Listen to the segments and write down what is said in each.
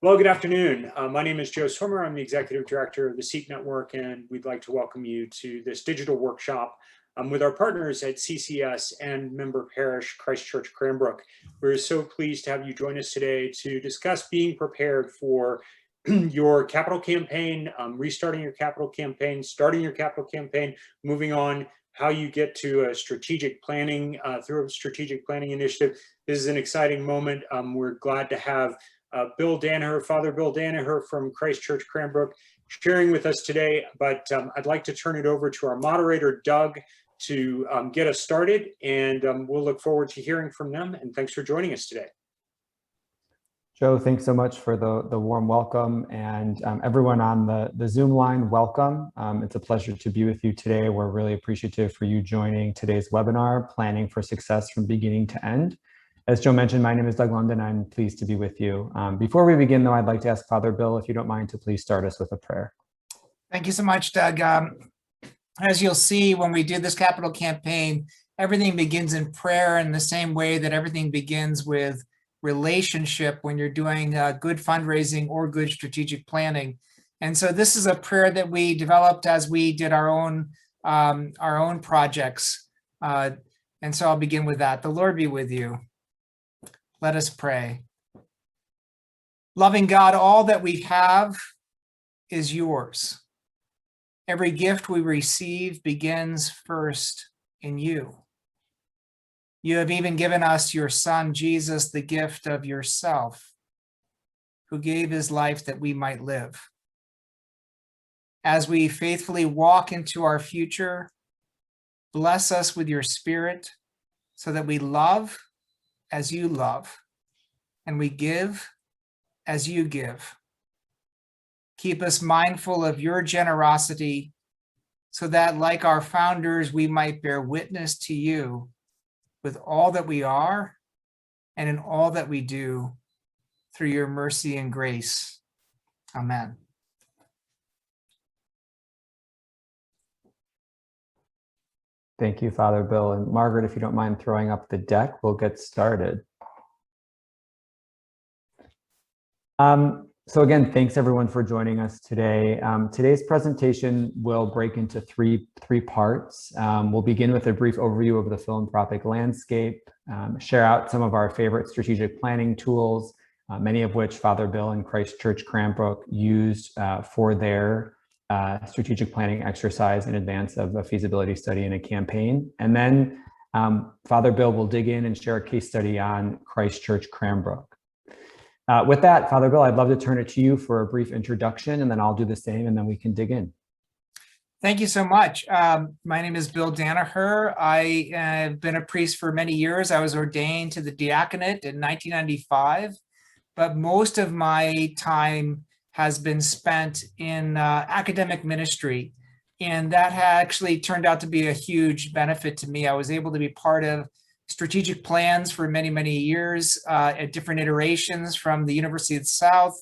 Well, good afternoon. My name is Joe Swimmer. I'm the Executive Director of the SEEK Network, and we'd like to welcome you to this digital workshop with our partners at CCS and member parish Christ Church Cranbrook. We're so pleased to have you join us today to discuss being prepared for your capital campaign, restarting your capital campaign, starting your capital campaign, moving on, how you get to a strategic planning, through a strategic planning initiative. This is an exciting moment. We're glad to have Bill Danaher, Father Bill Danaher from Christ Church Cranbrook, sharing with us today. But I'd like to turn it over to our moderator, Doug, to get us started, and we'll look forward to hearing from them. And thanks for joining us today. Joe, thanks so much for the warm welcome, and everyone on the Zoom line, welcome. It's a pleasure to be with you today. We're really appreciative for you joining today's webinar, Planning for Success from Beginning to End. As Joe mentioned, my name is Doug London. I'm pleased to be with you. Before we begin, though, I'd like to ask Father Bill, if you don't mind, to please start us with a prayer. Thank you so much, Doug. As you'll see, when we do this capital campaign, everything begins in prayer in the same way that everything begins with relationship when you're doing good fundraising or good strategic planning. And so this is a prayer that we developed as we did our own projects. And so I'll begin with that. The Lord be with you. Let us pray. Loving God, all that we have is yours. Every gift we receive begins first in you. You have even given us your Son, Jesus, the gift of yourself, who gave his life that we might live. As we faithfully walk into our future, bless us with your Spirit so that we love as you love, and we give as you give. Keep us mindful of your generosity so that, like our founders, we might bear witness to you with all that we are and in all that we do through your mercy and grace. Amen. Thank you, Father Bill. And Margaret, if you don't mind throwing up the deck, we'll get started. So again, thanks everyone for joining us today. Today's presentation will break into three parts. We'll begin with a brief overview of the philanthropic landscape, share out some of our favorite strategic planning tools, many of which Father Bill and Christ Church Cranbrook used for their strategic planning exercise in advance of a feasibility study and a campaign. And then Father Bill will dig in and share a case study on Christ Church Cranbrook. With that, Father Bill, I'd love to turn it to you for a brief introduction, and then I'll do the same, and then we can dig in. Thank you so much. My name is Bill Danaher. I have been a priest for many years. I was ordained to the diaconate in 1995, but most of my time has been spent in academic ministry, and that actually turned out to be a huge benefit to me. I was able to be part of strategic plans for many, many years at different iterations, from the University of the South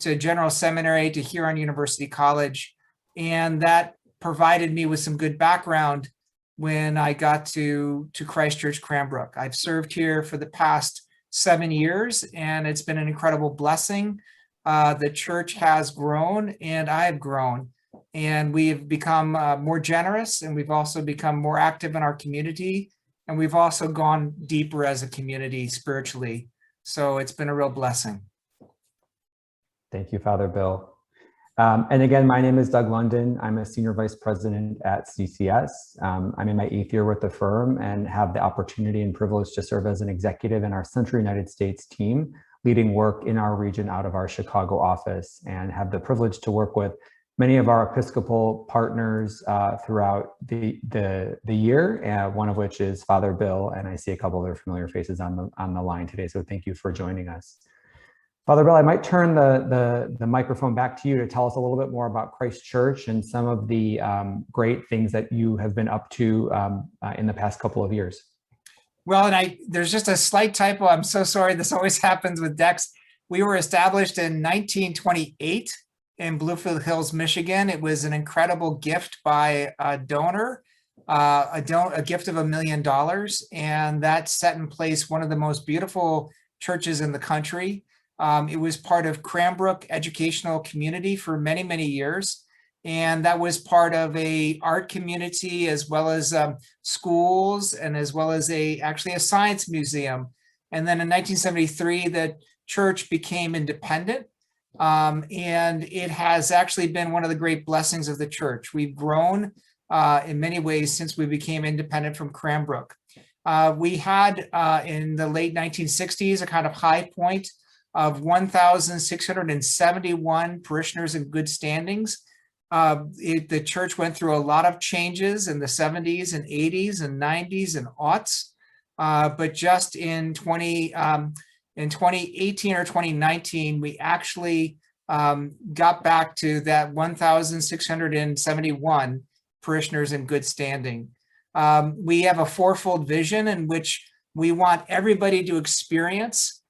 to General Seminary to Huron University College. And that provided me with some good background when I got to Christ Church Cranbrook. I've served here for the past 7 years, and it's been an incredible blessing. The church has grown, and I have grown, and we've become more generous, and we've also become more active in our community. And we've also gone deeper as a community spiritually. So it's been a real blessing. Thank you, Father Bill. And again, my name is Doug London. I'm a Senior Vice President at CCS. I'm in my 8th year with the firm and have the opportunity and privilege to serve as an executive in our Central United States team, leading work in our region out of our Chicago office, and have the privilege to work with many of our Episcopal partners throughout the year, one of which is Father Bill, and I see a couple other familiar faces on the line today, so thank you for joining us. Father Bill, I might turn the microphone back to you to tell us a little bit more about Christ Church and some of the great things that you have been up to in the past couple of years. Well, and there's just a slight typo. I'm so sorry. This always happens with decks. We were established in 1928. In Bluefield Hills, Michigan. It was an incredible gift by a donor, a gift of $1 million, and that set in place one of the most beautiful churches in the country. It was part of Cranbrook educational community for many, many years. And that was part of a art community, as well as schools, and as well as actually a science museum. And then in 1973, the church became independent. And it has actually been one of the great blessings of the church. We've grown in many ways since we became independent from Cranbrook. We had in the late 1960s a kind of high point of 1,671 parishioners in good standings. The church went through a lot of changes in the 70s and 80s and 90s and aughts, but just in 2018 or 2019, we actually got back to that 1,671 parishioners in good standing. We have a fourfold vision in which we want everybody to experience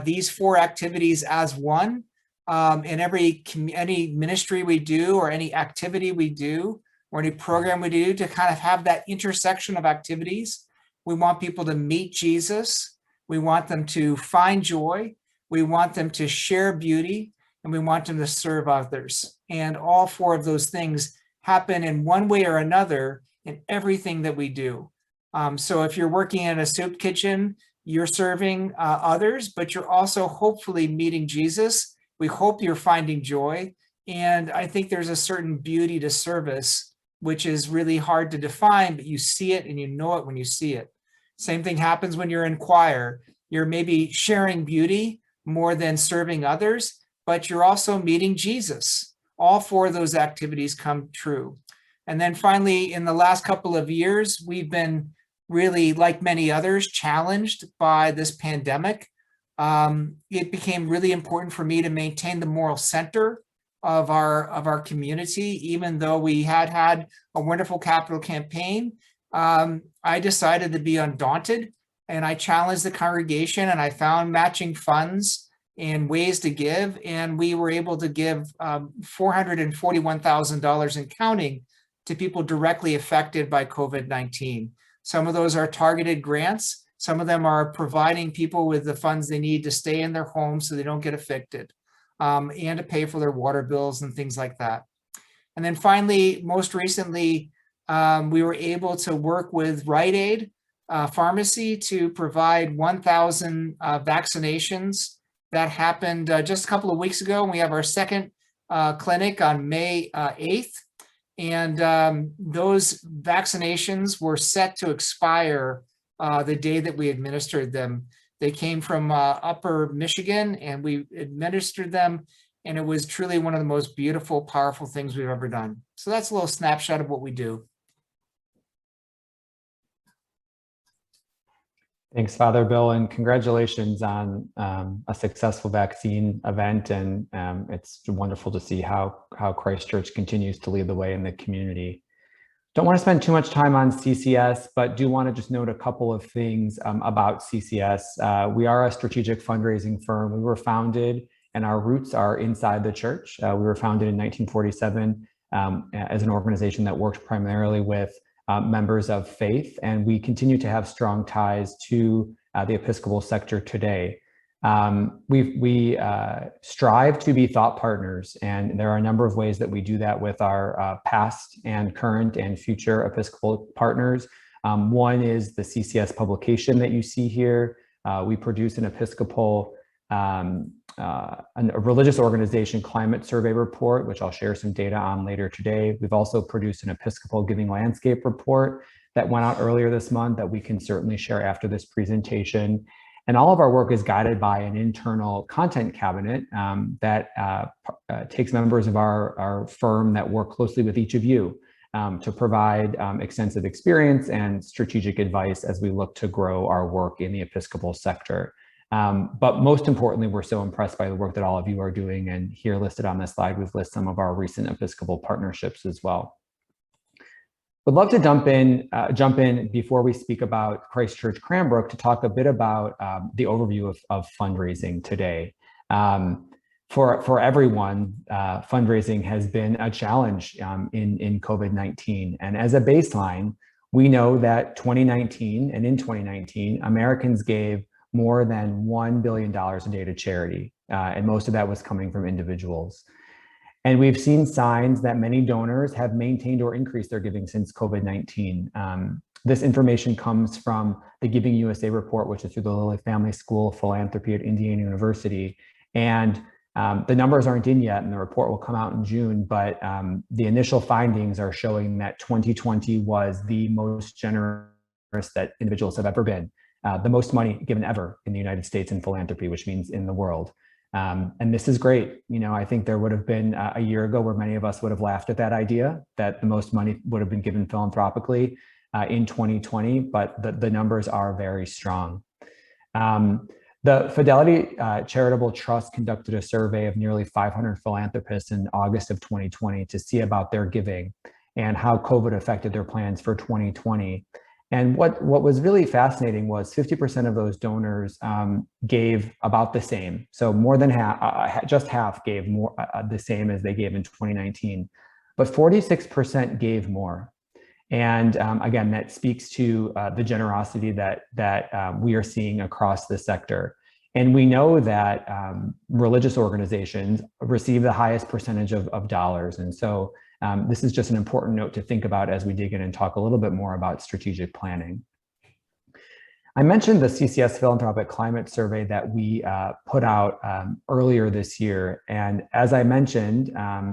these four activities as one. In any ministry we do, or any activity we do, or any program we do, to kind of have that intersection of activities. We want people to meet Jesus. We want them to find joy. We want them to share beauty, and we want them to serve others. And all four of those things happen in one way or another in everything that we do. So if you're working in a soup kitchen, you're serving others, but you're also hopefully meeting Jesus. We hope you're finding joy. And I think there's a certain beauty to service, which is really hard to define, but you see it and you know it when you see it. Same thing happens when you're in choir. You're maybe sharing beauty more than serving others, but you're also meeting Jesus. All four of those activities come true. And then finally, in the last couple of years, we've been really, like many others, challenged by this pandemic. It became really important for me to maintain the moral center of our community, even though we had a wonderful capital campaign. I decided to be undaunted, and I challenged the congregation, and I found matching funds and ways to give, and we were able to give $441,000 and counting to people directly affected by COVID-19. Some of those are targeted grants. Some of them are providing people with the funds they need to stay in their homes so they don't get evicted, and to pay for their water bills and things like that. And then finally, most recently, we were able to work with Rite Aid Pharmacy to provide 1,000 vaccinations. That happened just a couple of weeks ago. And we have our second clinic on May 8th. And those vaccinations were set to expire the day that we administered them. They came from Upper Michigan, and we administered them, and it was truly one of the most beautiful, powerful things we've ever done. So that's a little snapshot of what we do. Thanks, Father Bill, and congratulations on a successful vaccine event. And it's wonderful to see how Christ Church continues to lead the way in the community. Don't want to spend too much time on CCS, but do want to just note a couple of things about CCS. We are a strategic fundraising firm. We were founded, and our roots are inside the church. We were founded in 1947 as an organization that worked primarily with members of faith, and we continue to have strong ties to the Episcopal sector today. We strive to be thought partners, and there are a number of ways that we do that with our past and current and future Episcopal partners. One is the CCS publication that you see here. We produce an Episcopal, a religious organization climate survey report, which I'll share some data on later today. We've also produced an Episcopal giving landscape report that went out earlier this month that we can certainly share after this presentation. And all of our work is guided by an internal content cabinet that takes members of our firm that work closely with each of you to provide extensive experience and strategic advice as we look to grow our work in the Episcopal sector. But most importantly, we're so impressed by the work that all of you are doing. And here listed on this slide, we've listed some of our recent Episcopal partnerships as well. Would love to jump in before we speak about Christ Church Cranbrook to talk a bit about the overview of fundraising today. For everyone, fundraising has been a challenge in COVID-19. And as a baseline, we know that in 2019, Americans gave more than $1 billion a day to charity. And most of that was coming from individuals. And we've seen signs that many donors have maintained or increased their giving since COVID-19. This information comes from the Giving USA report, which is through the Lilly Family School of Philanthropy at Indiana University. And the numbers aren't in yet, and the report will come out in June, but the initial findings are showing that 2020 was the most generous that individuals have ever been, the most money given ever in the United States in philanthropy, which means in the world. And this is great. You know, I think there would have been a year ago where many of us would have laughed at that idea that the most money would have been given philanthropically in 2020, but the numbers are very strong. The Fidelity Charitable Trust conducted a survey of nearly 500 philanthropists in August of 2020 to see about their giving and how COVID affected their plans for 2020. And what was really fascinating was 50% of those donors gave about the same. So more than half, just half gave more the same as they gave in 2019, but 46% gave more. And again, that speaks to the generosity that we are seeing across the sector. And we know that religious organizations receive the highest percentage of dollars. And so this is just an important note to think about as we dig in and talk a little bit more about strategic planning. I mentioned the CCS Philanthropic Climate Survey that we put out earlier this year. And as I mentioned,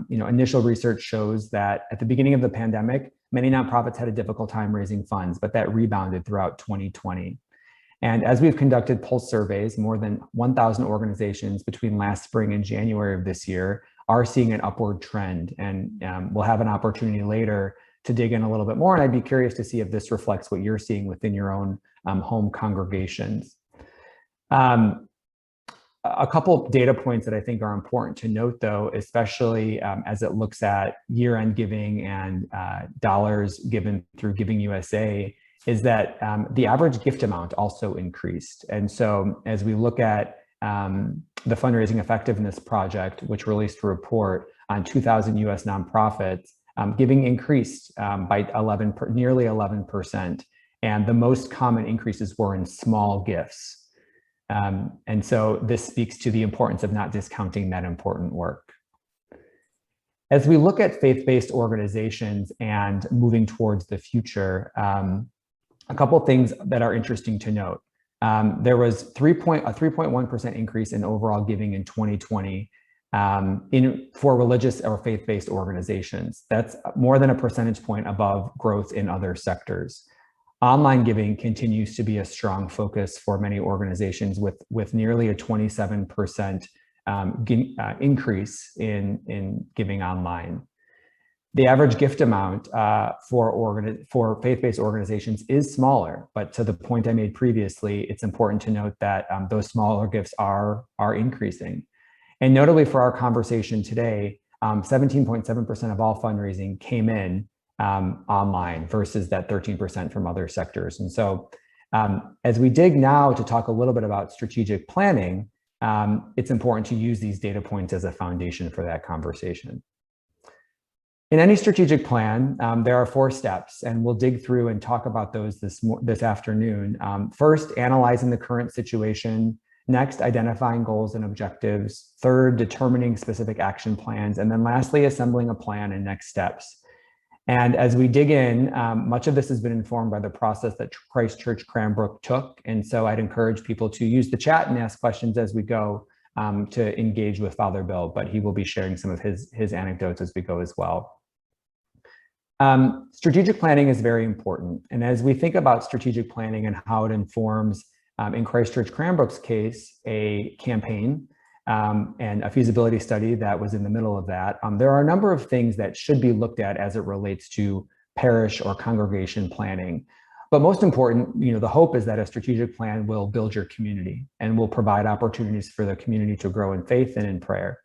initial research shows that at the beginning of the pandemic, many nonprofits had a difficult time raising funds, but that rebounded throughout 2020. And as we've conducted pulse surveys, more than 1,000 organizations between last spring and January of this year are seeing an upward trend. And we'll have an opportunity later to dig in a little bit more. And I'd be curious to see if this reflects what you're seeing within your own home congregations. A couple data points that I think are important to note, though, especially as it looks at year-end giving and dollars given through Giving USA, is that the average gift amount also increased. And so as we look at the Fundraising Effectiveness Project, which released a report on 2,000 US nonprofits, giving increased by nearly 11%. And the most common increases were in small gifts. And so this speaks to the importance of not discounting that important work. As we look at faith-based organizations and moving towards the future, a couple of things that are interesting to note. There was a 3.1% increase in overall giving in 2020 for religious or faith-based organizations. That's more than a percentage point above growth in other sectors. Online giving continues to be a strong focus for many organizations with nearly a 27% increase in giving online. The average gift amount for faith-based organizations is smaller, but to the point I made previously, it's important to note that those smaller gifts are increasing. And notably for our conversation today, 17.7% of all fundraising came in online versus that 13% from other sectors. And so as we dig now to talk a little bit about strategic planning, it's important to use these data points as a foundation for that conversation. In any strategic plan, there are 4 steps, and we'll dig through and talk about those this afternoon. First, analyzing the current situation. Next, identifying goals and objectives. Third, determining specific action plans. And then lastly, assembling a plan and next steps. And as we dig in, much of this has been informed by the process that Christ Church Cranbrook took. And so I'd encourage people to use the chat and ask questions as we go to engage with Father Bill, but he will be sharing some of his anecdotes as we go as well. Strategic planning is very important. And as we think about strategic planning and how it informs, in Christ Church Cranbrook's case, a campaign and a feasibility study that was in the middle of that, there are a number of things that should be looked at as it relates to parish or congregation planning. But most important, the hope is that a strategic plan will build your community and will provide opportunities for the community to grow in faith and in prayer.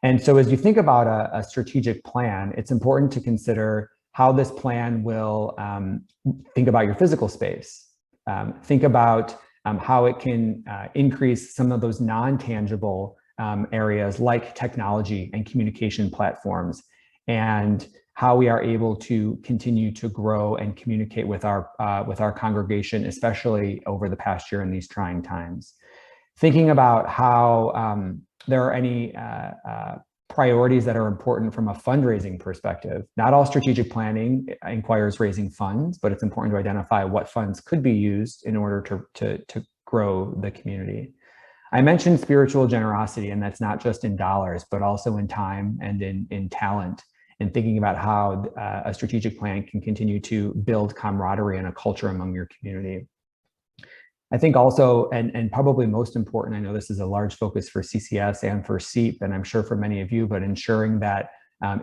And so as you think about a strategic plan, it's important to consider how this plan will think about your physical space. Think about how it can increase some of those non-tangible areas like technology and communication platforms, and how we are able to continue to grow and communicate with our congregation, especially over the past year in these trying times. Thinking about how there are any priorities that are important from a fundraising perspective. Not all strategic planning inquires raising funds, but it's important to identify what funds could be used in order to grow the community. I mentioned spiritual generosity, and that's not just in dollars, but also in time and in talent, and thinking about how a strategic plan can continue to build camaraderie and a culture among your community. I think also, and probably most important, I know this is a large focus for CCS and for SEEP, and I'm sure for many of you, but ensuring that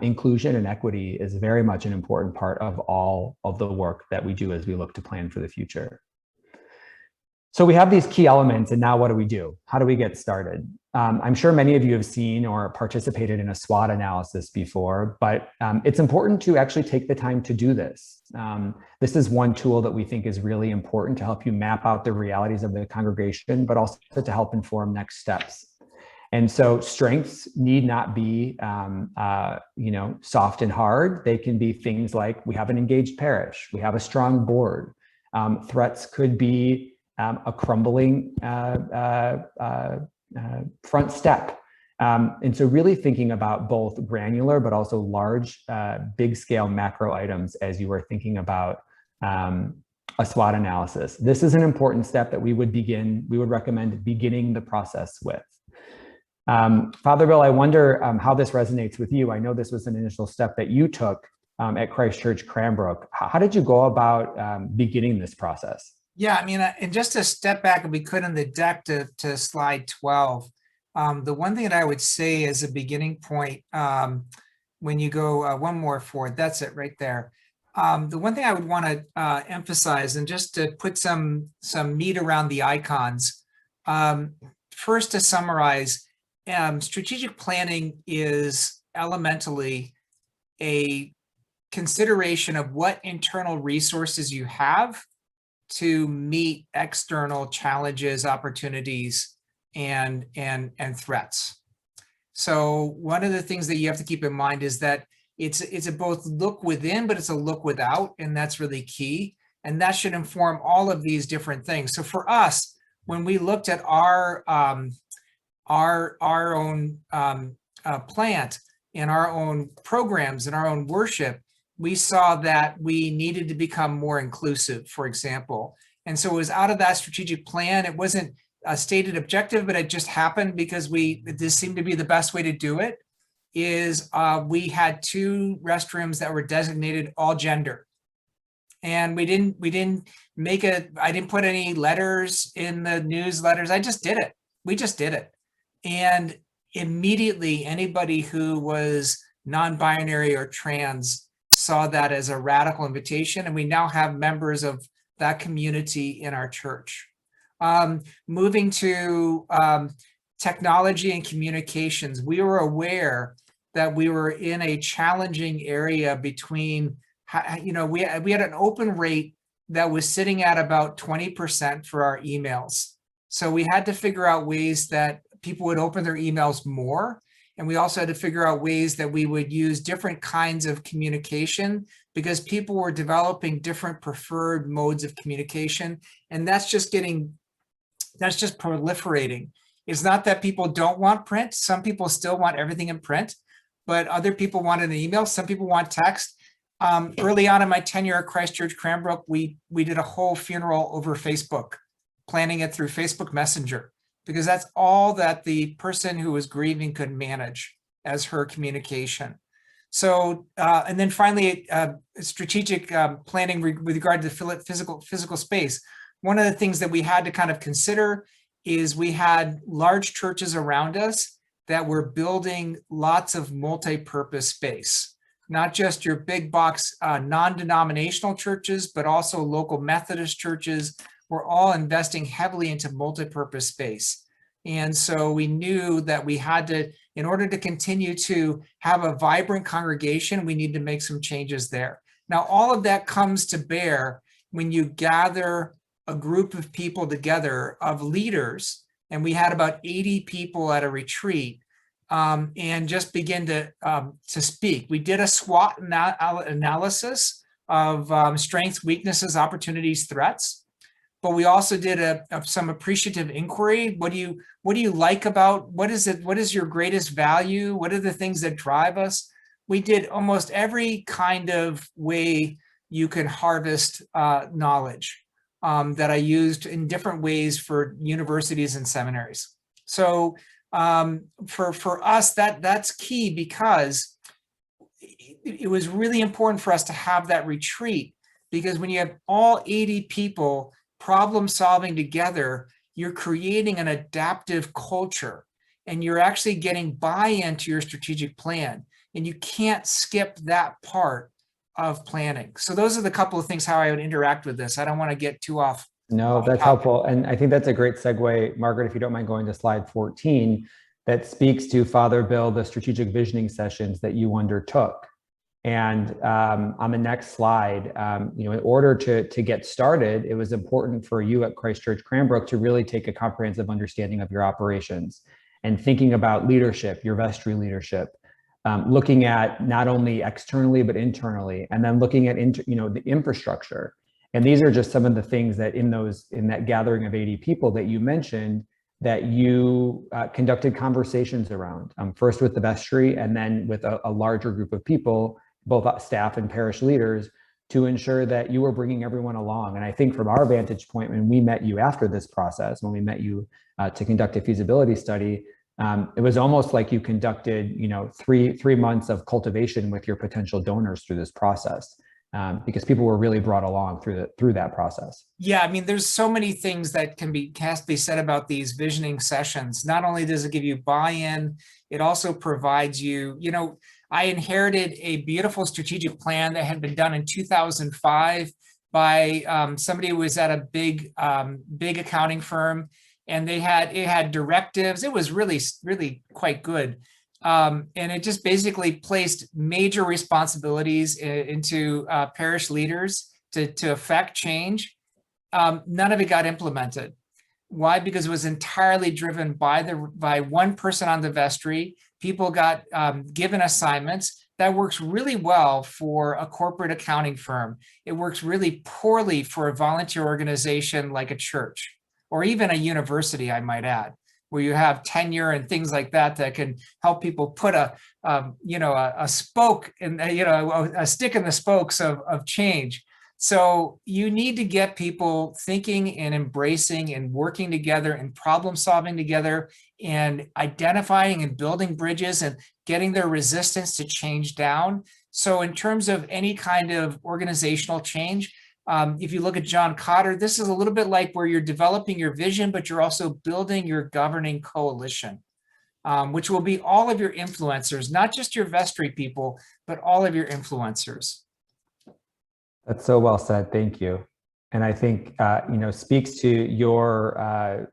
inclusion and equity is very much an important part of all of the work that we do as we look to plan for the future. So we have these key elements, and now what do we do? How do we get started? I'm sure many of you have seen or participated in a SWOT analysis before, but it's important to actually take the time to do this. This is one tool that we think is really important to help you map out the realities of the congregation, but also to help inform next steps. And so strengths need not be, soft and hard. They can be things like we have an engaged parish, we have a strong board. Threats could be a crumbling front step. And so really thinking about both granular, but also large, big scale macro items as you are thinking about a SWOT analysis. This is an important step that we would recommend beginning the process with. Father Bill, I wonder how this resonates with you. I know this was an initial step that you took at Christ Church Cranbrook. How did you go about beginning this process? Yeah, I mean, and just to step back, if we could, in the deck to slide 12, the one thing that I would say as a beginning point, when you go one more forward, that's it right there. The one thing I would want to emphasize, and just to put some meat around the icons, first to summarize, strategic planning is elementally a consideration of what internal resources you have to meet external challenges, opportunities, and threats. So one of the things that you have to keep in mind is that it's a both look within, but it's a look without, and that's really key. And that should inform all of these different things. So for us, when we looked at our own plant and our own programs and our own worship, we saw that we needed to become more inclusive, for example. And so it was out of that strategic plan. It wasn't a stated objective, but it just happened because this seemed to be the best way to do it, we had 2 restrooms that were designated all gender. And I didn't put any letters in the newsletters. I just did it. We just did it. And immediately anybody who was non-binary or trans saw that as a radical invitation, and we now have members of that community in our church. Moving to technology and communications, we were aware that we were in a challenging area between, we had an open rate that was sitting at about 20% for our emails. So we had to figure out ways that people would open their emails more. And we also had to figure out ways that we would use different kinds of communication, because people were developing different preferred modes of communication. And that's just proliferating. It's not that people don't want print. Some people still want everything in print, but other people want an email. Some people want text. Early on in my tenure at Christ Church Cranbrook, we did a whole funeral over Facebook, planning it through Facebook Messenger, because that's all that the person who was grieving could manage as her communication. So, and then finally, strategic planning with regard to physical space. One of the things that we had to kind of consider is we had large churches around us that were building lots of multi-purpose space, not just your big box non-denominational churches, but also local Methodist churches. We're all investing heavily into multi-purpose space. And so we knew that we had to, in order to continue to have a vibrant congregation, we need to make some changes there. Now, all of that comes to bear when you gather a group of people together, of leaders, and we had about 80 people at a retreat. and just begin to speak. We did a SWOT analysis of strengths, weaknesses, opportunities, threats. But we also did some appreciative inquiry. What do you like about, what is your greatest value? What are the things that drive us? We did almost every kind of way you can harvest knowledge that I used in different ways for universities and seminaries. So for us, that's key, because it was really important for us to have that retreat, because when you have all 80 people problem solving together, you're creating an adaptive culture, and you're actually getting buy-in to your strategic plan, and you can't skip that part of planning. So those are the couple of things how I would interact with this. I don't want to get too off. No, that's helpful. And I think that's a great segue, Margaret, if you don't mind going to slide 14, that speaks to Father Bill, the strategic visioning sessions that you undertook. And on the next slide, in order to get started, it was important for you at Christ Church Cranbrook to really take a comprehensive understanding of your operations and thinking about leadership, your vestry leadership, looking at not only externally, but internally, and then looking at, the infrastructure. And these are just some of the things that in that gathering of 80 people that you mentioned, that you conducted conversations around, first with the vestry and then with a larger group of people, both staff and parish leaders, to ensure that you were bringing everyone along. And I think from our vantage point, when we met you after this process, when we met you to conduct a feasibility study, it was almost like you conducted, 3 months of cultivation with your potential donors through this process, because people were really brought along through that process. Yeah, I mean, there's so many things that can be said about these visioning sessions. Not only does it give you buy-in, it also provides you, I inherited a beautiful strategic plan that had been done in 2005 by somebody who was at a big accounting firm, and it had directives. It was really, really quite good. And it just basically placed major responsibilities into parish leaders to affect change. None of it got implemented. Why? Because it was entirely driven by one person on the vestry. People got given assignments. That works really well for a corporate accounting firm. It works really poorly for a volunteer organization like a church, or even a university, I might add, where you have tenure and things like that can help people put a spoke in, a stick in the spokes of change. So you need to get people thinking and embracing and working together and problem solving together and identifying and building bridges and getting their resistance to change down. So in terms of any kind of organizational change, if you look at John Cotter, this is a little bit like where you're developing your vision, but you're also building your governing coalition, which will be all of your influencers, not just your vestry people, but all of your influencers. That's so well said. Thank you. And I think, speaks to your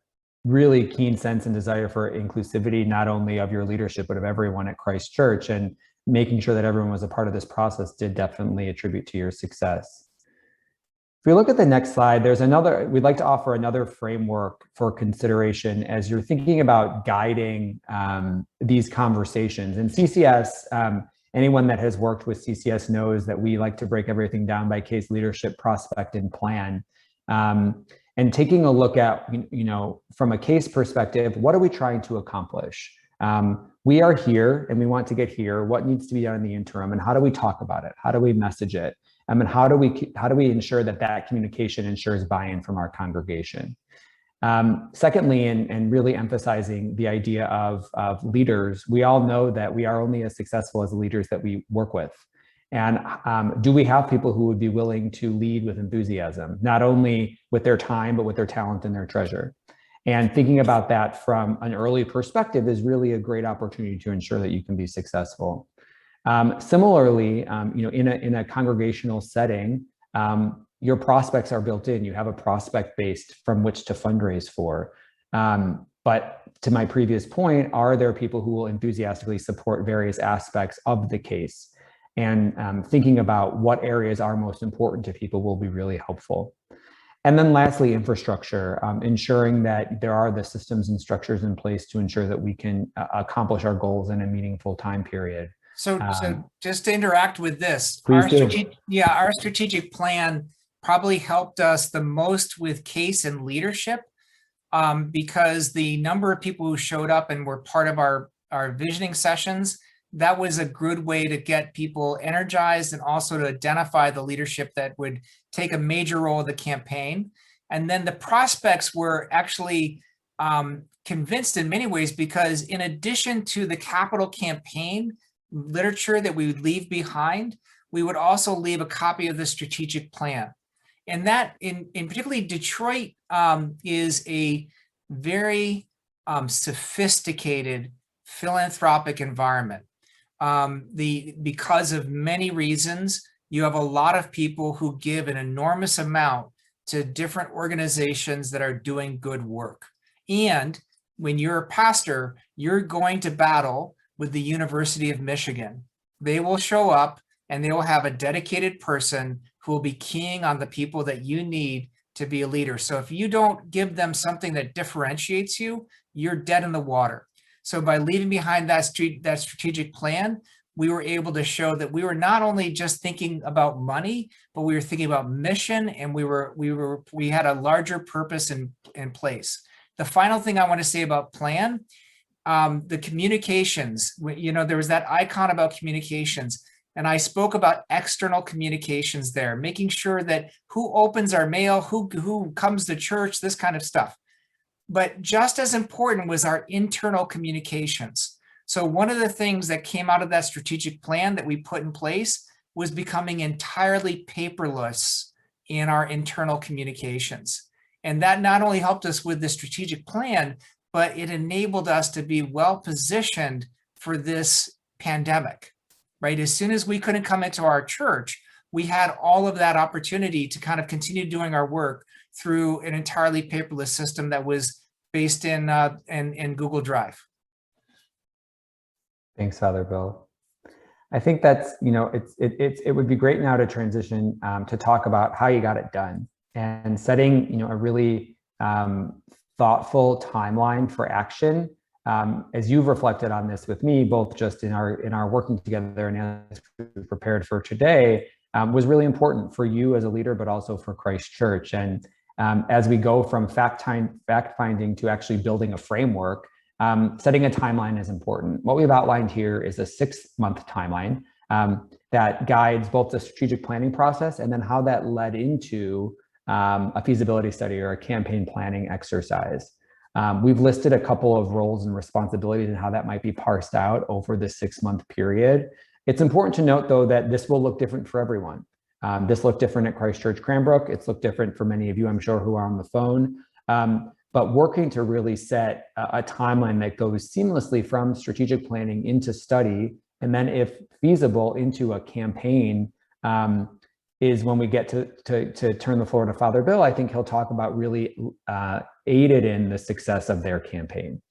really keen sense and desire for inclusivity, not only of your leadership, but of everyone at Christ Church, and making sure that everyone was a part of this process did definitely attribute to your success. If we look at the next slide, we'd like to offer another framework for consideration as you're thinking about guiding these conversations. In CCS, anyone that has worked with CCS knows that we like to break everything down by case, leadership, prospect, and plan. And taking a look at, from a case perspective, what are we trying to accomplish? We are here and we want to get here. What needs to be done in the interim, and how do we talk about it? How do we message it? And how do we ensure that communication ensures buy-in from our congregation? Secondly, and really emphasizing the idea of leaders, we all know that we are only as successful as the leaders that we work with. And do we have people who would be willing to lead with enthusiasm, not only with their time, but with their talent and their treasure? And thinking about that from an early perspective is really a great opportunity to ensure that you can be successful. Similarly, in a congregational setting, your prospects are built in. You have a prospect base from which to fundraise for. But to my previous point, are there people who will enthusiastically support various aspects of the case? And thinking about what areas are most important to people will be really helpful. And then lastly, infrastructure, ensuring that there are the systems and structures in place to ensure that we can accomplish our goals in a meaningful time period. So just to interact with this, Please do. Our strategic plan probably helped us the most with case and leadership, because the number of people who showed up and were part of our visioning sessions, that was a good way to get people energized and also to identify the leadership that would take a major role in the campaign. And then the prospects were actually convinced in many ways, because in addition to the capital campaign literature that we would leave behind, we would also leave a copy of the strategic plan. And that in particularly Detroit is a very sophisticated philanthropic environment. Because of many reasons, you have a lot of people who give an enormous amount to different organizations that are doing good work. And when you're a pastor, you're going to battle with the University of Michigan. They will show up and they will have a dedicated person who will be keying on the people that you need to be a leader. So if you don't give them something that differentiates you, you're dead in the water. So by leaving behind that strategic plan, we were able to show that we were not only just thinking about money, but we were thinking about mission, and we had a larger purpose in place. The final thing I want to say about plan, the communications, there was that icon about communications, and I spoke about external communications there, making sure that who opens our mail, who comes to church, this kind of stuff. But just as important was our internal communications. So one of the things that came out of that strategic plan that we put in place was becoming entirely paperless in our internal communications. And that not only helped us with the strategic plan, but it enabled us to be well positioned for this pandemic, right? As soon as we couldn't come into our church, we had all of that opportunity to kind of continue doing our work through an entirely paperless system that was based in Google Drive. Thanks, Father Bill. I think that's, it would be great now to transition to talk about how you got it done and setting, a really thoughtful timeline for action. As you've reflected on this with me, both just in our working together and as we prepared for today, was really important for you as a leader, but also for Christ Church. And as we go from fact-finding to actually building a framework, setting a timeline is important. What we've outlined here is a 6-month timeline that guides both the strategic planning process and then how that led into a feasibility study or a campaign planning exercise. We've listed a couple of roles and responsibilities and how that might be parsed out over the 6-month period. It's important to note, though, that this will look different for everyone. This looked different at Christ Church Cranbrook. It's looked different for many of you, I'm sure, who are on the phone. But working to really set a timeline that goes seamlessly from strategic planning into study, and then if feasible into a campaign, is when we get to turn the floor to Father Bill. I think he'll talk about really aided in the success of their campaign.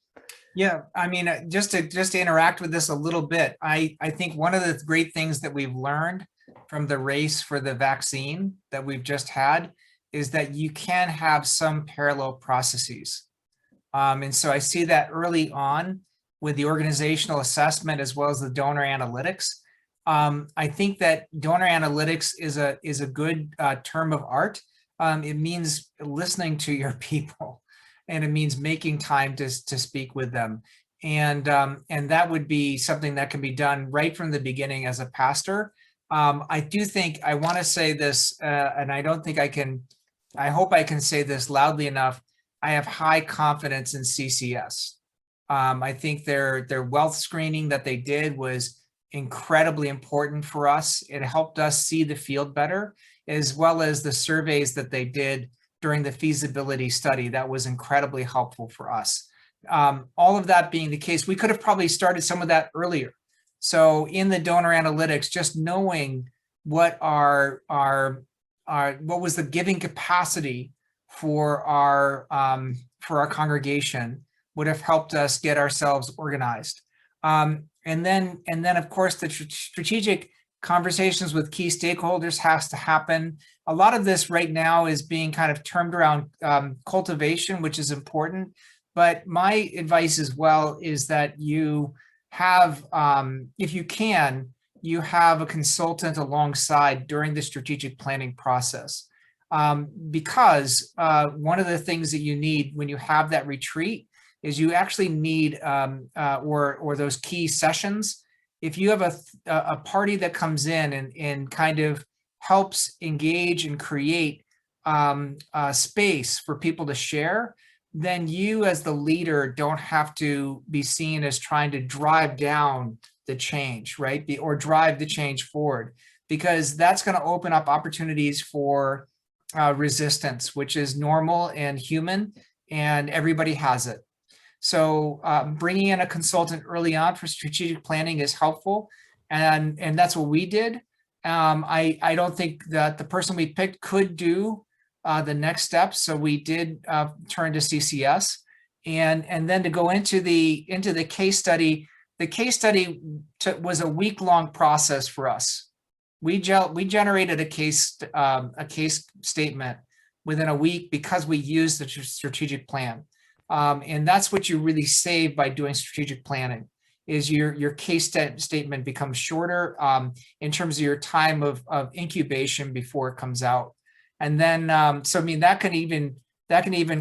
Yeah, I mean, just to interact with this a little bit, I think one of the great things that we've learned from the race for the vaccine that we've just had is that you can have some parallel processes. And so I see that early on with the organizational assessment as well as the donor analytics. I think that donor analytics is a good term of art. It means listening to your people, and it means making time to speak with them. And that would be something that can be done right from the beginning as a pastor. I do think I want to say this, and I don't think I can, I hope I can say this loudly enough. I have high confidence in CCS. I think their wealth screening that they did was incredibly important for us. It helped us see the field better, as well as the surveys that they did during the feasibility study. That was incredibly helpful for us. All of that being the case, we could have probably started some of that earlier. So in the donor analytics, just knowing what what was the giving capacity for our congregation would have helped us get ourselves organized. And then of course the strategic conversations with key stakeholders has to happen. A lot of this right now is being kind of termed around cultivation, which is important. But my advice as well is that you have, if you can, you have a consultant alongside during the strategic planning process. Because one of the things that you need when you have that retreat is you actually need, or those key sessions, if you have a party that comes in and kind of helps engage and create space for people to share, then you as the leader don't have to be seen as trying to drive down the change, right? Or drive the change forward, because that's going to open up opportunities for resistance, which is normal and human, and everybody has it. So bringing in a consultant early on for strategic planning is helpful, and that's what we did. I don't think that the person we picked could do the next steps, so we did turn to CCS, and then to go into the case study. The case study was a week-long process for us. We generated a case statement within a week because we used the strategic plan. And that's what you really save by doing strategic planning, is your case statement becomes shorter in terms of your time of incubation before it comes out. And then, so I mean, that can even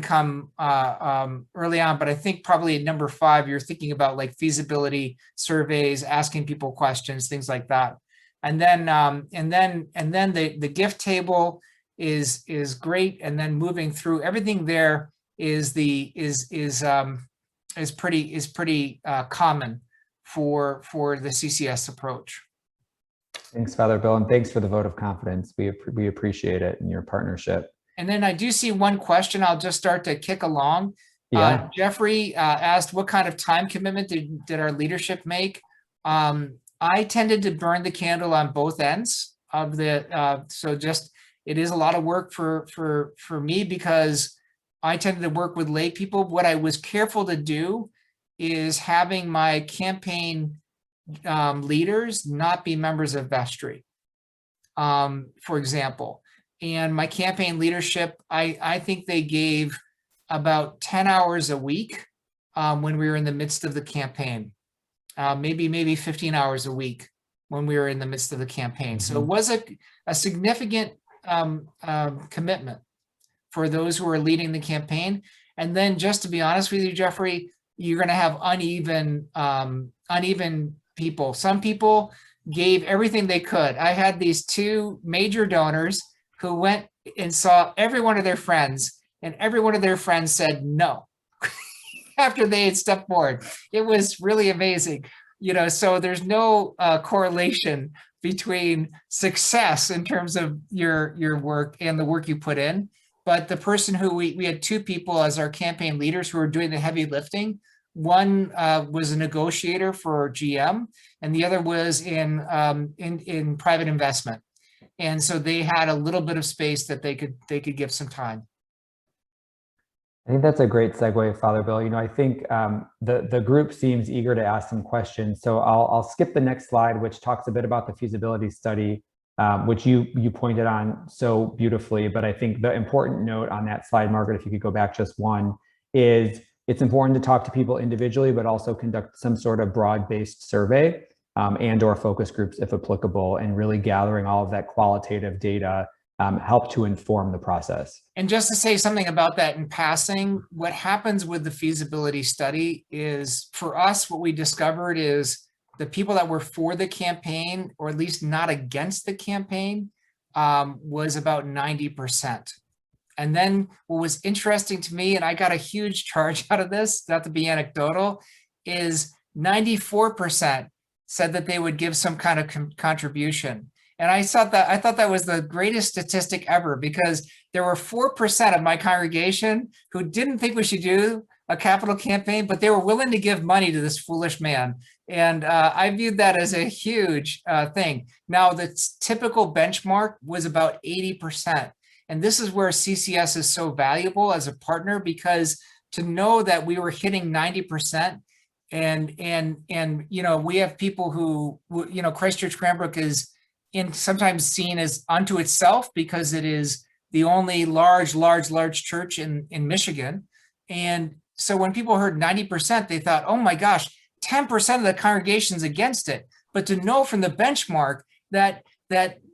come early on, but I think probably at number 5, you're thinking about like feasibility surveys, asking people questions, things like that. And then the gift table is great. And then moving through everything there is pretty common for the CCS approach. Thanks, Father Bill, and thanks for the vote of confidence. We appreciate it and your partnership. And then I do see one question. I'll just start to kick along. Yeah. Jeffrey asked, what kind of time commitment did our leadership make? I tended to burn the candle on both ends of the, so just, it is a lot of work for me because I tended to work with lay people. What I was careful to do is having my campaign leaders not be members of vestry, for example. And my campaign leadership, I think they gave about 10 hours a week when we were in the midst of the campaign, maybe 15 hours a week when we were in the midst of the campaign. So it was a significant commitment for those who are leading the campaign. And then just to be honest with you, Jeffrey, you're going to have uneven people. Some people gave everything they could. I had these 2 major donors who went and saw every one of their friends, and every one of their friends said no after they had stepped forward. It was really amazing. So there's no correlation between success in terms of your work and the work you put in. But the person who we had 2 people as our campaign leaders who were doing the heavy lifting. One was a negotiator for GM, and the other was in private investment. And so they had a little bit of space that they could give some time. I think that's a great segue, Father Bill. I think the group seems eager to ask some questions. So I'll skip the next slide, which talks a bit about the feasibility study, which you pointed on so beautifully. But I think the important note on that slide, Margaret, if you could go back just one, is it's important to talk to people individually, but also conduct some sort of broad-based survey and or focus groups if applicable, and really gathering all of that qualitative data help to inform the process. And just to say something about that in passing, what happens with the feasibility study is, for us, what we discovered is the people that were for the campaign, or at least not against the campaign, was about 90%. And then what was interesting to me, and I got a huge charge out of this, not to be anecdotal, is 94% said that they would give some kind of contribution. And I thought that was the greatest statistic ever, because there were 4% of my congregation who didn't think we should do a capital campaign, but they were willing to give money to this foolish man. And I viewed that as a huge thing. Now, the typical benchmark was about 80%. And this is where CCS is so valuable as a partner, because to know that we were hitting 90%, and we have people who, Christ Church Cranbrook is sometimes seen as unto itself because it is the only large church in Michigan. And so when people heard 90%, they thought, oh my gosh, 10% of the congregation's against it. But to know from the benchmark that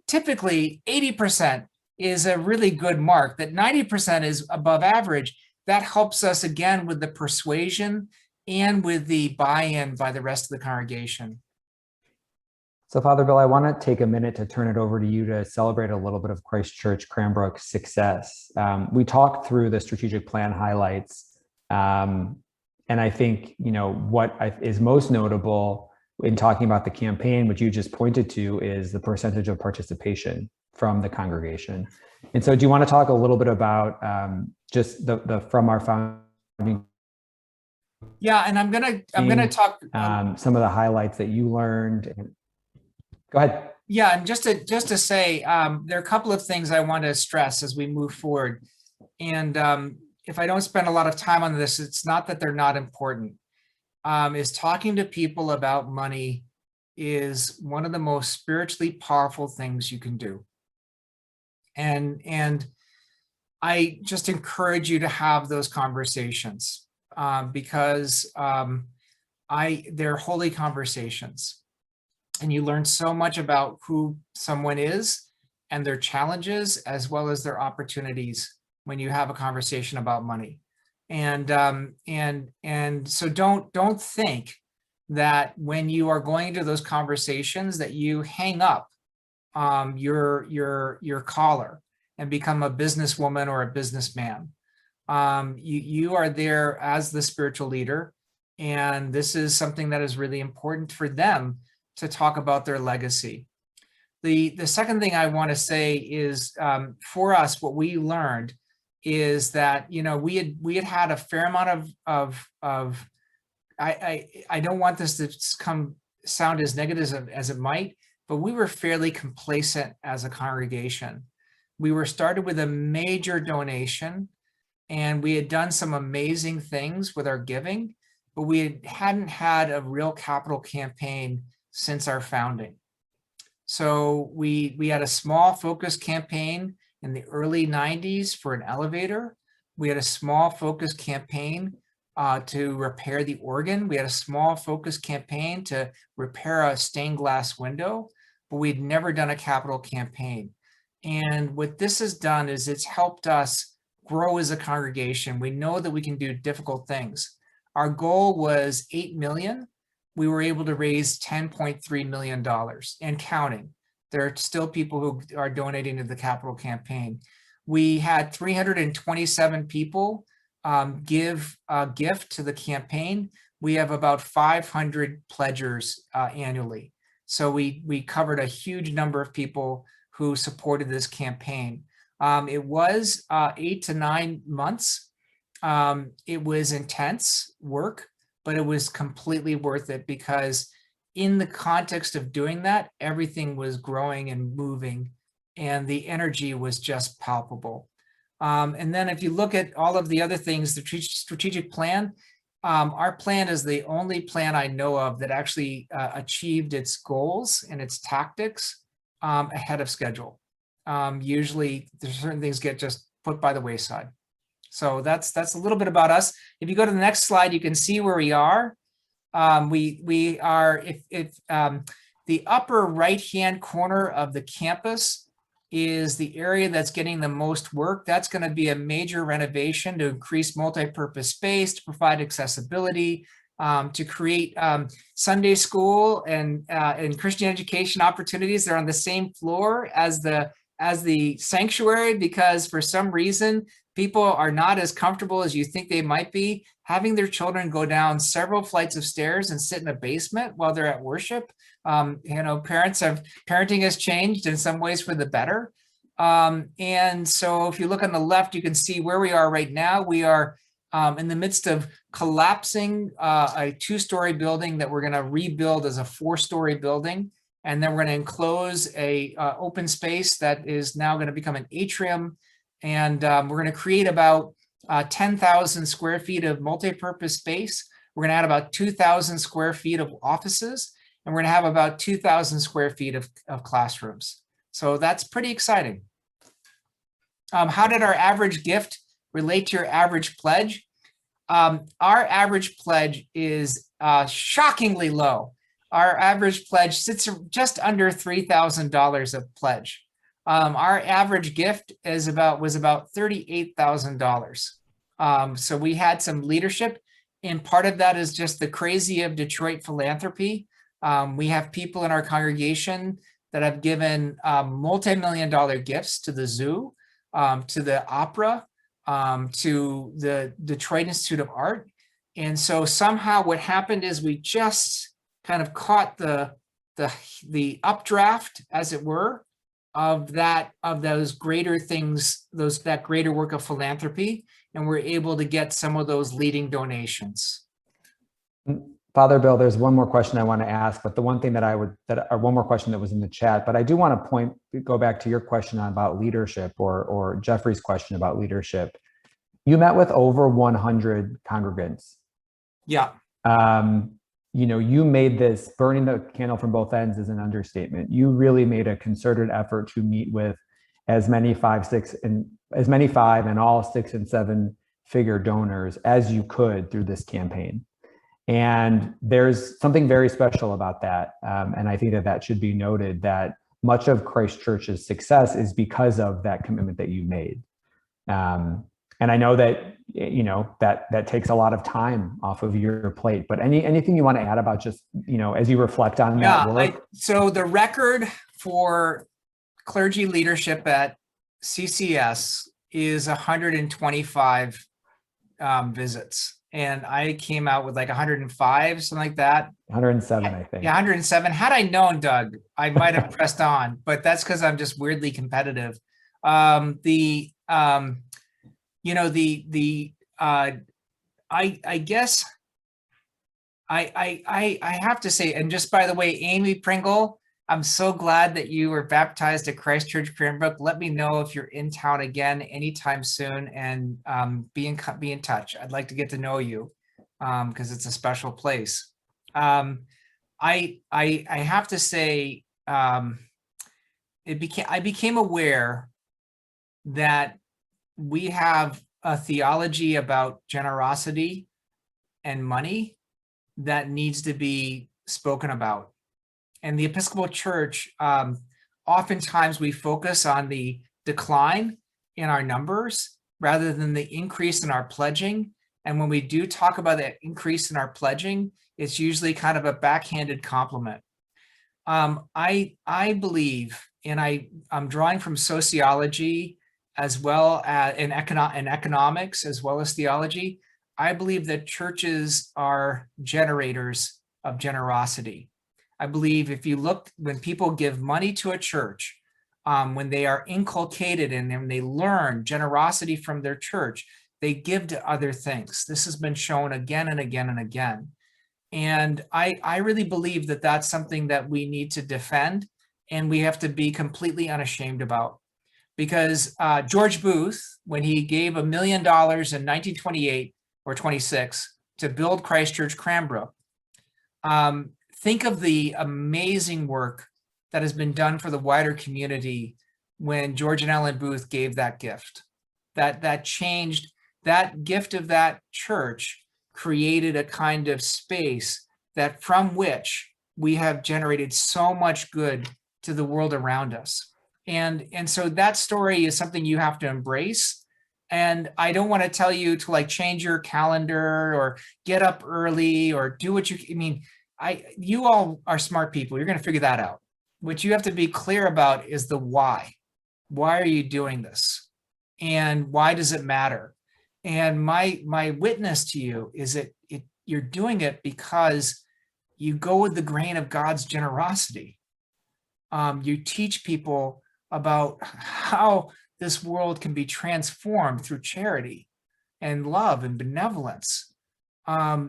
typically 80% is a really good mark, that 90% is above average, that helps us again with the persuasion and with the buy-in by the rest of the congregation. So Father Bill, I want to take a minute to turn it over to you to celebrate a little bit of Christ Church Cranbrook's success. We talked through the strategic plan highlights, and I think, what is most notable in talking about the campaign, which you just pointed to, is the percentage of participation from the congregation. And so do you want to talk a little bit about just the from our founding? Yeah, and I'm gonna talk some of the highlights that you learned. Go ahead. Yeah, and just to say, there are a couple of things I want to stress as we move forward. And if I don't spend a lot of time on this, it's not that they're not important. Is talking to people about money is one of the most spiritually powerful things you can do. And I just encourage you to have those conversations because they're holy conversations. And you learn so much about who someone is and their challenges, as well as their opportunities when you have a conversation about money. And so don't think that when you are going into those conversations that you hang up your collar and become a businesswoman or a businessman. You are there as the spiritual leader, and this is something that is really important for them to talk about their legacy. The second thing I want to say is for us, what we learned is that we had a fair amount of I don't want this to sound as negative as it might, but we were fairly complacent as a congregation. We were started with a major donation, and we had done some amazing things with our giving, but we hadn't had a real capital campaign since our founding. So we had a small focus campaign in the early 90s for an elevator. We had a small focus campaign to repair the organ. We had a small focus campaign to repair a stained glass window, but we'd never done a capital campaign. And what this has done is it's helped us grow as a congregation. We know that we can do difficult things. Our goal was 8 million. We were able to raise $10.3 million and counting. There are still people who are donating to the capital campaign. We had 327 people give a gift to the campaign. We have about 500 pledgers annually. So we covered a huge number of people who supported this campaign. It was 8 to 9 months. It was intense work, but it was completely worth it because in the context of doing that, everything was growing and moving, and the energy was just palpable. And then if you look at all of the other things, the strategic plan, our plan is the only plan I know of that actually achieved its goals and its tactics ahead of schedule. Usually there's certain things get just put by the wayside. So that's a little bit about us. If you go to the next slide, you can see where we are. We are, the upper right-hand corner of the campus is the area that's getting the most work. That's going to be a major renovation to increase multi-purpose space, to provide accessibility, to create Sunday school and Christian education opportunities. They're on the same floor as the sanctuary, because for some reason, people are not as comfortable as you think they might be having their children go down several flights of stairs and sit in a basement while they're at worship. Parenting has changed in some ways for the better. And so if you look on the left, you can see where we are right now. We are in the midst of collapsing a 2-story building that we're going to rebuild as a 4-story building. And then we're going to enclose a open space that is now going to become an atrium. And we're going to create about 10,000 square feet of multi-purpose space. We're going to add about 2,000 square feet of offices. and we're going to have about 2,000 square feet of classrooms. So that's pretty exciting. How did our average gift relate to your average pledge? Our average pledge is shockingly low. Our average pledge sits just under $3,000 of pledge. Our average gift was about $38,000. So we had some leadership, and part of that is just the crazy of Detroit philanthropy. We have people in our congregation that have given multi-million-dollar gifts to the zoo, to the opera, to the Detroit Institute of Art. And so somehow what happened is we just kind of caught the updraft, as it were, of those greater things, that greater work of philanthropy, and we're able to get some of those leading donations. Father Bill, there's one more question I want to ask, but the one thing or one more question that was in the chat, but I do want to go back to your question about leadership, or Jeffrey's question about leadership. You met with over 100 congregants. Yeah. You made this, burning the candle from both ends is an understatement. You really made a concerted effort to meet with as many 5 and all 6 and 7 figure donors as you could through this campaign. And there's something very special about that. And I think that should be noted, that much of Christ Church's success is because of that commitment that you made. And I know that, that takes a lot of time off of your plate, but anything you want to add about just, as you reflect on that work? So the record for clergy leadership at CCS is 125 visits. And I came out with like 105, something like that. 107, I think. Yeah, 107. Had I known, Doug, I might have pressed on, but that's because I'm just weirdly competitive. I guess I have to say, and just by the way, Amy Pringle, I'm so glad that you were baptized at Christ Church Cranbrook. Let me know if you're in town again anytime soon, and be in touch. I'd like to get to know you because it's a special place. I have to say, I became aware that we have a theology about generosity and money that needs to be spoken about. And the Episcopal Church, oftentimes we focus on the decline in our numbers rather than the increase in our pledging. And when we do talk about that increase in our pledging, it's usually kind of a backhanded compliment. I believe, and I'm drawing from sociology as well as in economics as well as theology. I believe that churches are generators of generosity. I believe if you look, when people give money to a church, when they are inculcated and then they learn generosity from their church, they give to other things. This has been shown again and again and again. And I really believe that that's something that we need to defend, and we have to be completely unashamed about. Because George Booth, when he gave $1 million in 1928 or 26 to build Christ Church Cranbrook, think of the amazing work that has been done for the wider community when George and Ellen Booth gave that gift. That changed, that gift of that church created a kind of space that from which we have generated so much good to the world around us. And so that story is something you have to embrace. And I don't want to tell you to like change your calendar or get up early or do what you all are smart people. You're going to figure that out. What you have to be clear about is the why. Why are you doing this? And why does it matter? And my witness to you is that you're doing it because you go with the grain of God's generosity. You teach people about how this world can be transformed through charity and love and benevolence.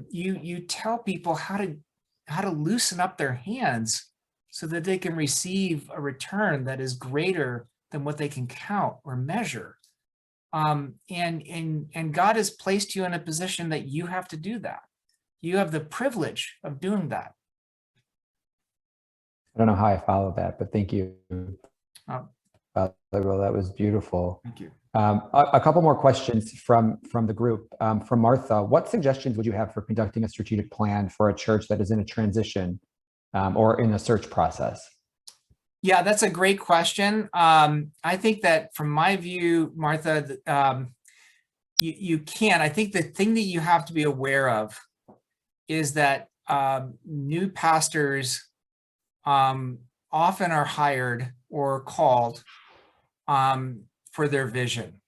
You tell people how to loosen up their hands so that they can receive a return that is greater than what they can count or measure. And God has placed you in a position that you have to do that. You have the privilege of doing that. I don't know how I followed that, but thank you. Oh. Father Bill, that was beautiful. Thank you. A couple more questions from the group. From Martha, what suggestions would you have for conducting a strategic plan for a church that is in a transition or in a search process? Yeah, that's a great question. I think that from my view, Martha, you can. I think the thing that you have to be aware of is that new pastors often are hired or called for their vision.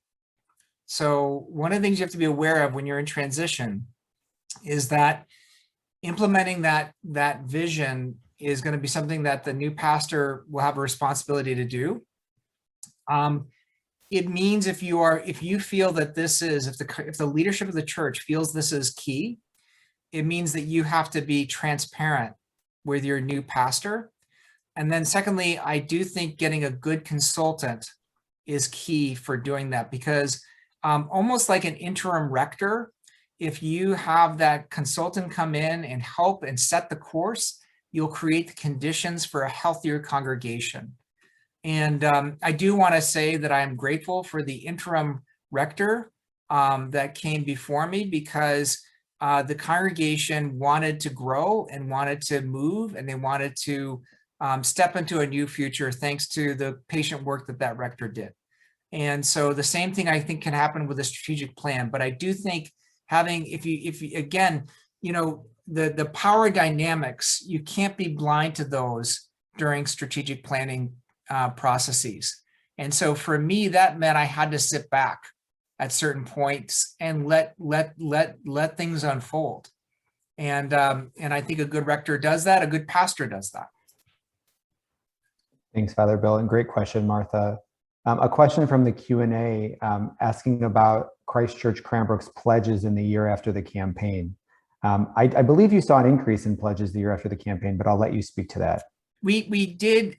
So one of the things you have to be aware of when you're in transition is that implementing that vision is going to be something that the new pastor will have a responsibility to do. It means if you feel that this is, if the leadership of the church feels this is key, it means that you have to be transparent with your new pastor. And then secondly, I do think getting a good consultant is key for doing that, because almost like an interim rector, if you have that consultant come in and help and set the course, you'll create the conditions for a healthier congregation. And I do want to say that I am grateful for the interim rector that came before me, because the congregation wanted to grow and wanted to move, and they wanted to step into a new future thanks to the patient work that rector did. And so the same thing I think can happen with a strategic plan. But I do think having, if you again, the power dynamics, you can't be blind to those during strategic planning processes. And so for me, that meant I had to sit back at certain points and let things unfold. And I think a good rector does that. A good pastor does that. Thanks, Father Bill, and great question, Martha. A question from the Q&A asking about Christ Church Cranbrook's pledges in the year after the campaign. I believe you saw an increase in pledges the year after the campaign, but I'll let you speak to that. We did.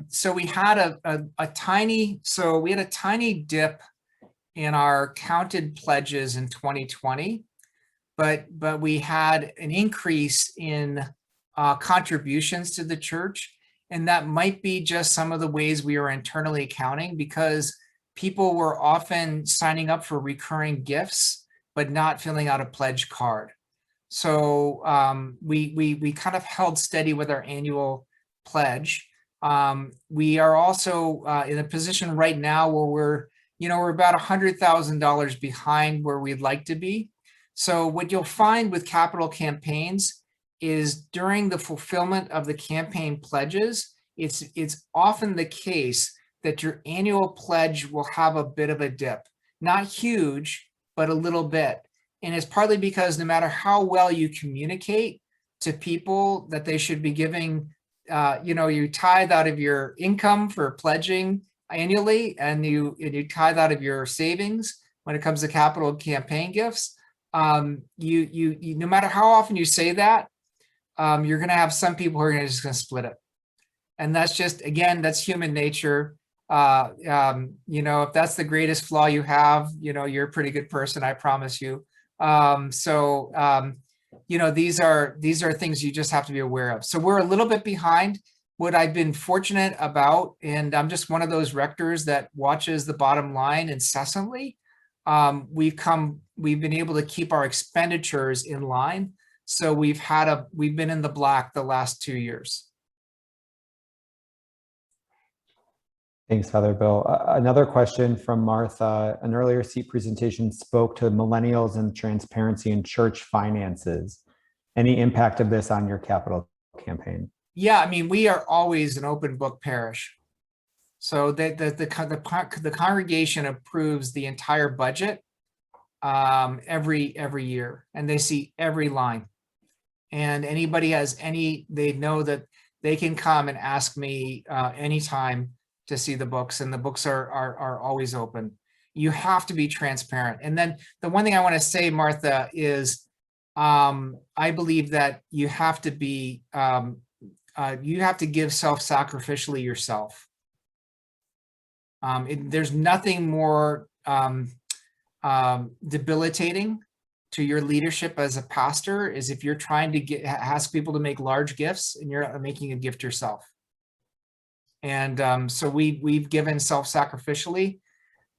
So we had a tiny dip in our counted pledges in 2020, but we had an increase in contributions to the church. And that might be just some of the ways we are internally accounting, because people were often signing up for recurring gifts, but not filling out a pledge card. So we kind of held steady with our annual pledge. We are also in a position right now where we're about $100,000 behind where we'd like to be. So what you'll find with capital campaigns is during the fulfillment of the campaign pledges, it's often the case that your annual pledge will have a bit of a dip. Not huge, but a little bit. And it's partly because no matter how well you communicate to people that they should be giving, you tithe out of your income for pledging annually, and you tithe out of your savings when it comes to capital campaign gifts. No matter how often you say that, you're going to have some people who are just going to split it. And that's just, again, that's human nature. If that's the greatest flaw you have, you're a pretty good person, I promise you. These are things you just have to be aware of. So we're a little bit behind. What I've been fortunate about, and I'm just one of those rectors that watches the bottom line incessantly, we've been able to keep our expenditures in line. So we've been in the black the last 2 years. Thanks, Father Bill. Another question from Martha. An earlier seat presentation spoke to millennials and transparency in church finances. Any impact of this on your capital campaign? Yeah, I mean, we are always an open book parish. So the congregation approves the entire budget every year, and they see every line. And anybody they know that they can come and ask me anytime to see the books, and the books are always open. You have to be transparent. And then the one thing I want to say, Martha, is I believe that you have to be you have to give self-sacrificially yourself. There's nothing more debilitating to your leadership as a pastor is if you're trying to ask people to make large gifts and you're making a gift yourself. And so we've given self-sacrificially,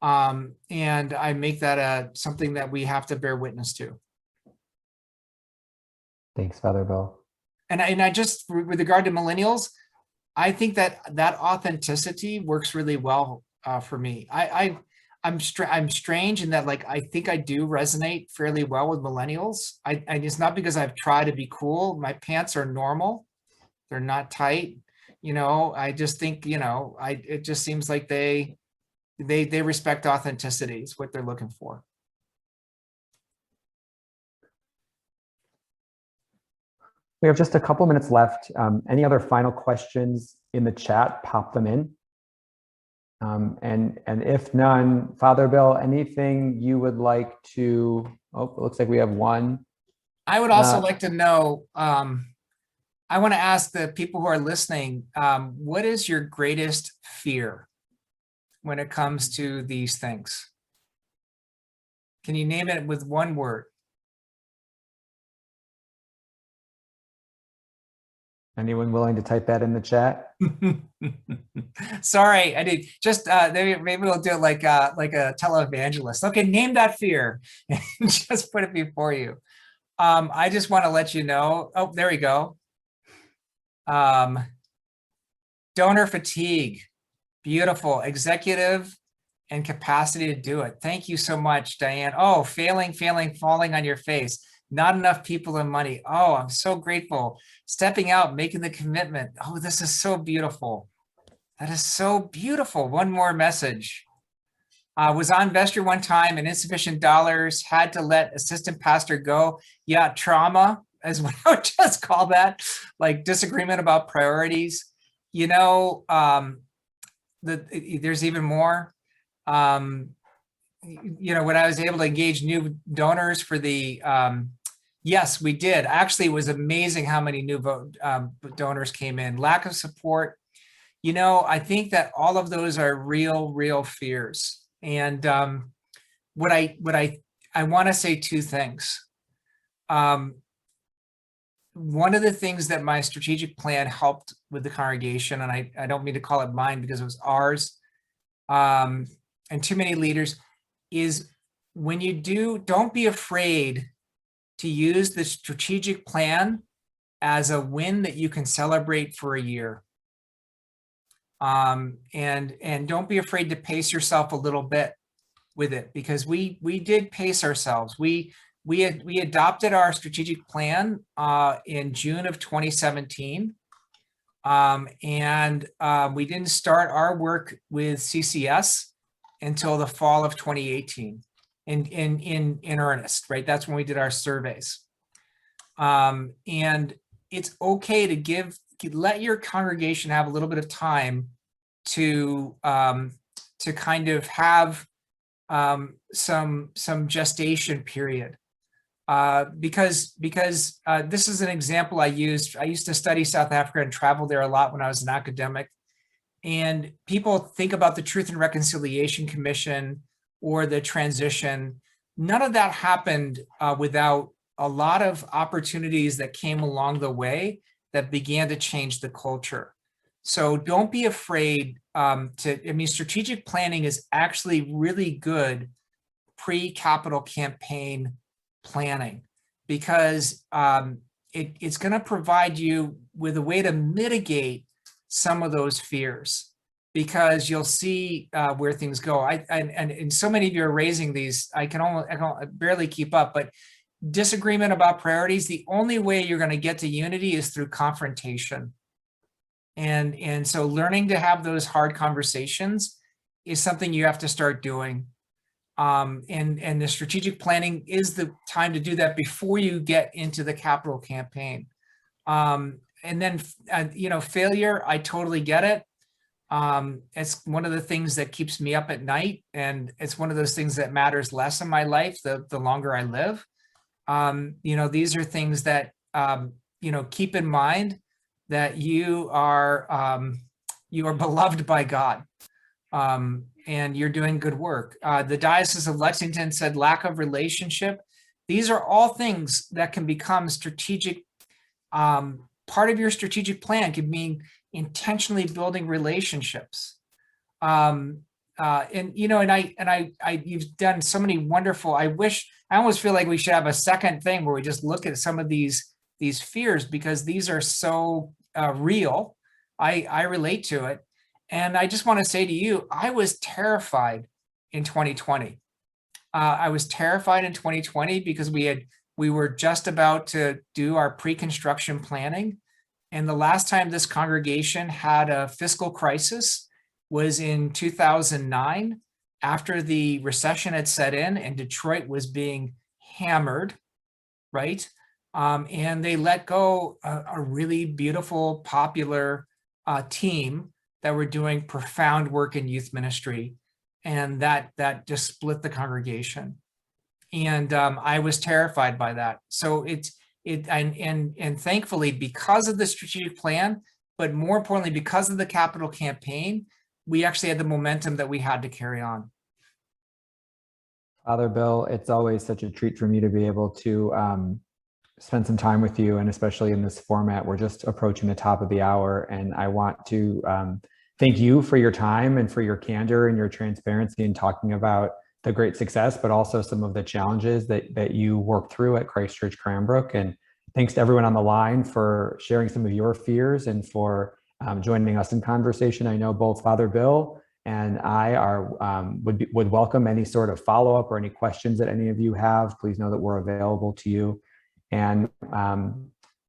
and I make that something that we have to bear witness to. Thanks, Father Bill. And I just, with regard to millennials, I think that authenticity works really well for me. I'm strange in that, like, I think I do resonate fairly well with millennials. I it's not because I've tried to be cool. My pants are normal. They're not tight. I just think, it just seems like they respect authenticity. It's what they're looking for. We have just a couple minutes left. Any other final questions in the chat, pop them in. And if none, Father Bill, anything you would like to, it looks like we have one. I would also like to know, I want to ask the people who are listening, what is your greatest fear when it comes to these things? Can you name it with one word? Anyone willing to type that in the chat? Sorry, I did just maybe we'll do it like a televangelist. Okay, name that fear and just put it before you. I just want to let you know. Oh, there we go. Donor fatigue, beautiful. Executive and capacity to do it. Thank you so much, Diane. Oh, failing, falling on your face. Not enough people and money. Oh, I'm so grateful. Stepping out, making the commitment. Oh, this is so beautiful. That is so beautiful. One more message. Was on Investor one time and insufficient dollars, had to let assistant pastor go. Yeah, trauma is what I would just call that, like disagreement about priorities. There's even more. When I was able to engage new donors for the, yes, we did. Actually, it was amazing how many new donors came in. Lack of support. I think that all of those are real fears. And what I want to say two things. One of the things that my strategic plan helped with the congregation, and I don't mean to call it mine because it was ours, and too many leaders, is when you don't be afraid to use the strategic plan as a win that you can celebrate for a year. And don't be afraid to pace yourself a little bit with it, because we did pace ourselves. We adopted our strategic plan in June of 2017. And we didn't start our work with CCS until the fall of 2018 in earnest, right? That's when we did our surveys. And it's okay to let your congregation have a little bit of time to kind of have some gestation period. Because this is an example I used. I used to study South Africa and travel there a lot when I was an academic. And people think about the Truth and Reconciliation Commission or the transition. None of that happened without a lot of opportunities that came along the way that began to change the culture. So don't be afraid strategic planning is actually really good pre-capital campaign planning, because it's going to provide you with a way to mitigate some of those fears, because you'll see where things go. And so many of you are raising these, I can barely keep up, but disagreement about priorities, the only way you're going to get to unity is through confrontation. And so learning to have those hard conversations is something you have to start doing. And the strategic planning is the time to do that before you get into the capital campaign. And then, failure, I totally get it. It's one of the things that keeps me up at night. And it's one of those things that matters less in my life the longer I live. These are things that, keep in mind that you are beloved by God. And you're doing good work. The Diocese of Lexington said lack of relationship. These are all things that can become strategic part of your strategic plan could mean intentionally building relationships. And you've done so many wonderful, I almost feel like we should have a second thing where we just look at some of these fears, because these are so real. I relate to it. And I just want to say to you, I was terrified in 2020. I was terrified in 2020 because we were just about to do our pre-construction planning. And the last time this congregation had a fiscal crisis was in 2009, after the recession had set in and Detroit was being hammered, right? And they let go a really beautiful, popular team that were doing profound work in youth ministry. And that just split the congregation. And I was terrified by that. So and thankfully, because of the strategic plan, but more importantly, because of the capital campaign, we actually had the momentum that we had to carry on. Father Bill, it's always such a treat for me to be able to spend some time with you, and especially in this format. We're just approaching the top of the hour, and I want to thank you for your time and for your candor and your transparency in talking about the great success, but also some of the challenges that you worked through at Christ Church Cranbrook. And thanks to everyone on the line for sharing some of your fears and for joining us in conversation. I know both Father Bill and I would welcome any sort of follow-up or any questions that any of you have. Please know that we're available to you. And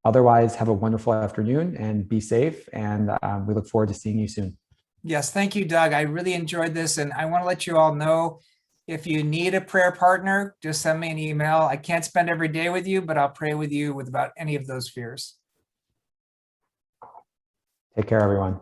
otherwise, have a wonderful afternoon and be safe. And we look forward to seeing you soon. Yes, thank you, Doug. I really enjoyed this. And I want to let you all know, if you need a prayer partner, just send me an email. I can't spend every day with you, but I'll pray with you with about any of those fears. Take care, everyone.